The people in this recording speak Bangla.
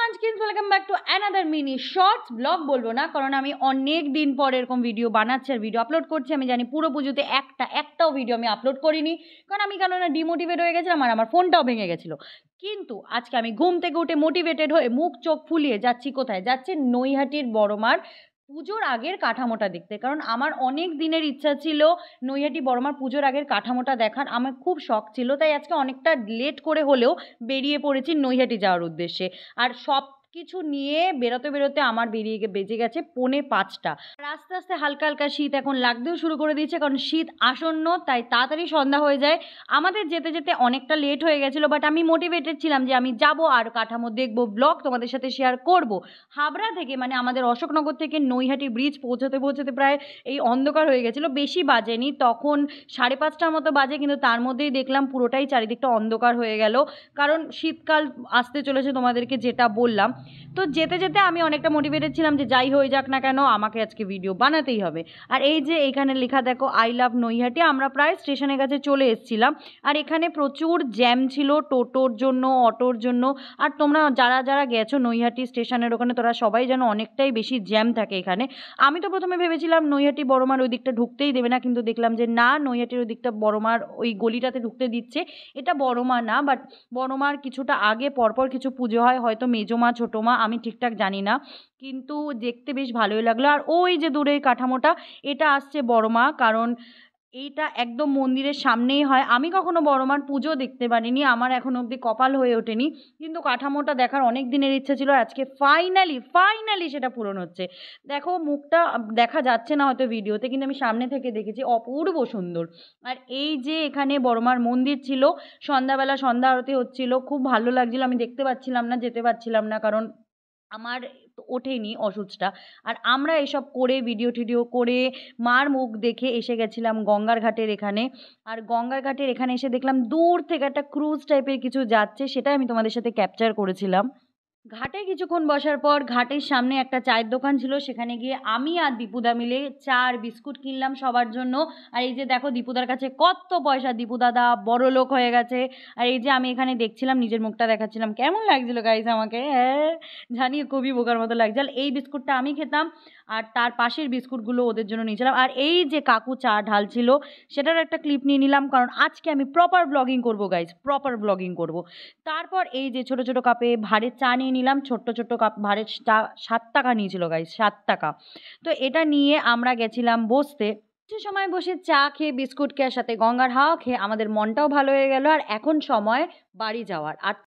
মানচকিন্স, welcome back to another mini shorts blog. বলবো না কারণ আমি অনেক দিন পর এরকম ভিডিও বানাচ্ছি আর ভিডিও আপলোড করছি। আমি জানি পুরো পুজোতে একটাও ভিডিও আমি আপলোড করিনি, কারণ আমি কেননা ডিমোটিভেট হয়ে গেছিলাম আর আমার ফোনটাও ভেঙে গেছিলো। কিন্তু আজকে আমি ঘুম থেকে উঠে মোটিভেটেড হয়ে মুখ চোখ ফুলিয়ে যাচ্ছি। কোথায় যাচ্ছি? নৈহাটির বড়মার পুজোর আগের কাঠামোটা দেখতে, কারণ আমার অনেক দিনের ইচ্ছা ছিল নৈহাটি বড়মার পুজোর আগের কাঠামোটা দেখার। আমার খুব শখ ছিল, তাই আজকে অনেকটা লেট করে হলেও বেরিয়ে পড়েছি নৈহাটি যাওয়ার উদ্দেশ্যে। আর সব কিছু নিয়ে বেরোতে বেরোতে আমার বেজে গেছে 4:45। আর আস্তে আস্তে হালকা হালকা শীত এখন লাগতেও শুরু করে দিয়েছে, কারণ শীত আসন্ন, তাই তাড়াতাড়ি সন্ধ্যা হয়ে যায়। আমাদের যেতে যেতে অনেকটা লেট হয়ে গেছিলো, বাট আমি মোটিভেটেড ছিলাম যে আমি যাব আর কাঠামো দেখবো, ব্লগ তোমাদের সাথে শেয়ার করব। হাবড়া থেকে মানে আমাদের অশোকনগর থেকে নৈহাটি ব্রিজ পৌঁছাতে পৌঁছাতে প্রায় এই অন্ধকার হয়ে গেছিলো। বেশি বাজেনি, তখন 5:30টার মতো বাজে, কিন্তু তার মধ্যেই দেখলাম পুরোটাই চারিদিকটা অন্ধকার হয়ে গেল, কারণ শীতকাল আসতে চলেছে, তোমাদেরকে যেটা বললাম। তো যেতে যেতে আমি অনেকটা মোটিভেটেড ছিলাম যে যাই হয়ে যাক না কেন আমাকে আজকে ভিডিও বানাতেই হবে। আর এই যে এখানে লেখা দেখো, আই লাভ নৈহাটি। আমরা প্রায় স্টেশনের কাছে চলে এসেছিলাম, আর এখানে প্রচুর জ্যাম ছিল টোটোর জন্য, অটোর জন্য। আর তোমরা যারা যারা গেছো নৈহাটি স্টেশনের ওখানে, তোরা সবাই যেন অনেকটাই বেশি জ্যাম থাকে এখানে। আমি তো প্রথমে ভেবেছিলাম নৈহাটি বড়মার ওই দিকটা ঢুকতেই দেবে না, কিন্তু দেখলাম যে না, নৈহাটির ওই দিকটা বড়মার ওই গলিটাতে ঢুকতে দিচ্ছে। এটা বড়মা না, বাট বড়মার কিছুটা আগে পরপর কিছু পুজো হয়, হয়তো মেজমা ছোটো মা, আমি ঠিকঠাক জানি না, কিন্তু দেখতে বেশ ভালোই লাগলো। আর ওই যে দূরে কাঠামোটা, এটা আসছে বড়মা, কারণ এইটা একদম মন্দিরের সামনেই হয়। আমি কখনো বড়মার পুজো দেখতে পারিনি, আমার এখন অবধি কপাল হয়ে ওঠেনি, কিন্তু কাঠামোটা দেখার অনেক দিনের ইচ্ছা ছিল। আজকে ফাইনালি সেটা পূরণ হচ্ছে। দেখো, মুখটা দেখা যাচ্ছে না হয়তো ভিডিওতে, কিন্তু আমি সামনে থেকে দেখেছি, অপূর্ব সুন্দর। আর এই যে এখানে বড়মার মন্দির ছিল, সন্ধ্যাবেলা সন্ধ্যা আরতি হচ্ছিল, খুব ভালো লাগছিল। আমি দেখতে পাচ্ছিলাম না, যেতে পারছিলাম না, কারণ আমার ওঠেনি ওষুধটা। আর আমরা এসব করে ভিডিও টিডিও করে মার মুখ দেখে এসে গেছিলাম গঙ্গার ঘাটের এখানে। আর গঙ্গার ঘাটের এখানে এসে দেখলাম দূর থেকে একটা ক্রুজ টাইপের কিছু যাচ্ছে, সেটাই আমি তোমাদের সাথে ক্যাপচার করেছিলাম। ঘাটে কিছুক্ষণ বসার পর ঘাটের সামনে একটা চায়ের দোকান ছিল, সেখানে গিয়ে আমি আর দীপুদা মিলে চা আর বিস্কুট কিনলাম সবার জন্য। আর এই যে দেখো, দীপুদার কাছে কত পয়সা, দীপু দাদা বড় লোক হয়ে গেছে। আর এই যে আমি এখানে দেখছিলাম, নিজের মুখটা দেখাচ্ছিলাম, কেমন লাগছিল গাইস আমাকে? হ্যাঁ, জানি খুবই বোকার মতো লাগছিল। এই বিস্কুটটা আমি খেতাম, আর তার পাশের বিস্কুটগুলো ওদের জন্য নিয়েছিলাম। আর এই যে কাকু চা ঢালছিল, সেটার একটা ক্লিপ নিয়ে নিলাম, কারণ আজকে আমি প্রপার ব্লগিং করবো গাইস, প্রপার ব্লগিং করবো। তারপর এই যে ছোট ছোট কাপে ভাঁড়ের চা নিয়ে নিলাম, ছোট্ট ছোট্ট কাপ ভাঁড়ের চা 7 টাকা নিয়েছিল গাইস, 7 টাকা। তো এটা নিয়ে আমরা গেছিলাম বসতে। কিছু সময় বসে চা খেয়ে বিস্কুট খেয়ে সাথে গঙ্গার হাওয়া খেয়ে আমাদের মনটাও ভালো হয়ে গেল। আর এখন সময় বাড়ি যাওয়ার। আর